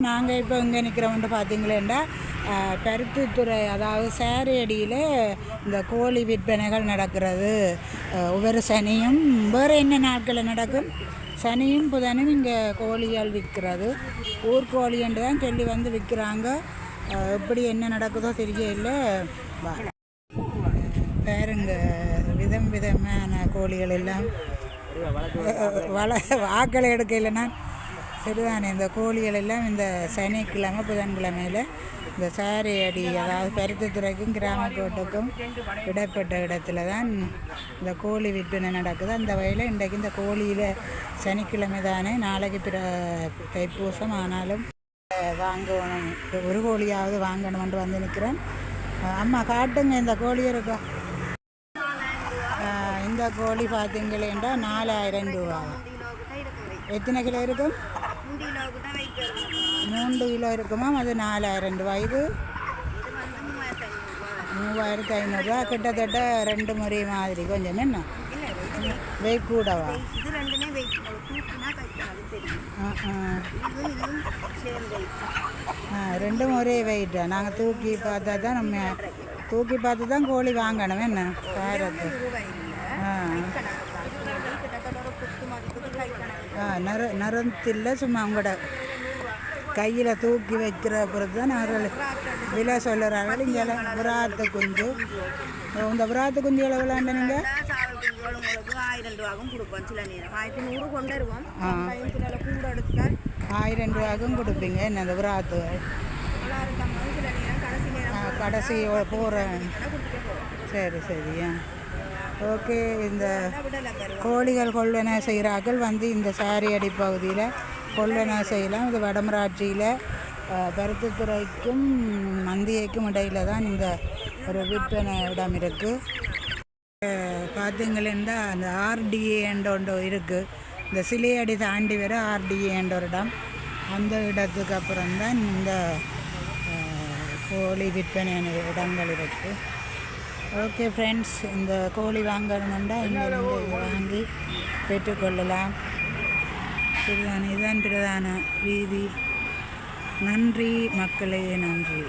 நாங்கள் இப்போ இங்கே நிற்கிறோம்னு பார்த்தீங்களேண்டா பருத்தித்துறை அதாவது சேரியடியில் இந்த கோழி விற்பனைகள் நடக்கிறது. ஒவ்வொரு சனியும் வேறு என்ன நாட்களில் நடக்கும், சனியும் புதனும் இங்கே கோழிகள் விற்கிறது. ஊர்கோழின்னு தான் சொல்லி வந்து விற்கிறாங்க. எப்படி என்ன நடக்குதோ தெரியல. பாருங்க விதம் விதமான கோழிகள் எல்லாம் வாக்களை எடுக்க இல்லைன்னா சரிதானே. இந்த கோழிகள் எல்லாம் இந்த சனிக்கிழமை புதன்கிழமையில் இந்த சேரியடி அதாவது பருத்தித்துறைக்கும் கிராமக்கோட்டுக்கும் இடைப்பட்ட இடத்துல தான் இந்த கோழி விற்பனை நடக்குது. அந்த வகையில் இன்றைக்கு இந்த கோழியில் சனிக்கிழமை தானே, நாளைக்கு தைப்பூசம். ஆனாலும் வாங்கணும், ஒரு கோழியாவது வாங்கணுமென்று வந்து நிற்கிறேன். அம்மா காட்டுங்க, இந்த கோழி இருக்கா? இந்த கோழி பார்த்தீங்களேண்டா 4000 ரூபா. எத்தனை கிலோ இருக்கும்? 3 கிலோ இருக்குமா? அது 4000 ரூபா. இது 3500 ரூபா. கிட்டத்தட்ட 2 முறை மாதிரி. கொஞ்சம் என்ன வெயிட் கூடவா? 2 முறை வெயிட்டா? நாங்கள் தூக்கி பார்த்தா தான், நம்ம தூக்கி பார்த்து தான் கோழி வாங்கணும். என்ன பேரத்து நரத்தில் சும்மா உங்களோட கையில் தூக்கி வைக்கிற பொறுத்து தான் அவர்கள் விலை சொல்லுறார்கள். இங்கே விராத்து குஞ்சு, இந்த விராத்து குஞ்சு எவ்வளோ விளாண்ட நீங்கள்? 1000 ரூபாவும் கொடுப்போம். சில நேரம் 1100 கொண்டு வருவோம். 1000 ரூபாய்க்கும் கொடுப்பீங்க. என்ன அந்த விராத்து கடைசி போகிறேன். சரி சரியா, ஓகே. இந்த கோழிகள் கொள்வனை செய்கிறார்கள் வந்து இந்த சேரியடி பகுதியில் கொள்வனை செய்யலாம். இது வடமராட்சியில் பருத்தித்துறைக்கும் மந்தியைக்கும் இடையில் தான் இந்த ஒரு விற்பனை இடம் இருக்குது. பார்த்தீங்களா, அந்த ஆர்டிஏன்ற ஒன்று இருக்குது. இந்த சிலையடி தாண்டி வர ஆர்டிஏன்ற ஒரு இடம். அந்த இடத்துக்கு அப்புறம்தான் இந்த கோழி விற்பனை இடங்கள் இருக்குது. ஓகே ஃப்ரெண்ட்ஸ், இந்த கோழி வாங்கணுமெண்டா இங்கிருந்து வாங்கி பெற்றுக்கொள்ளலாம். இதுதான் பிரதான வீதி. நன்றி மக்களே, நன்றி.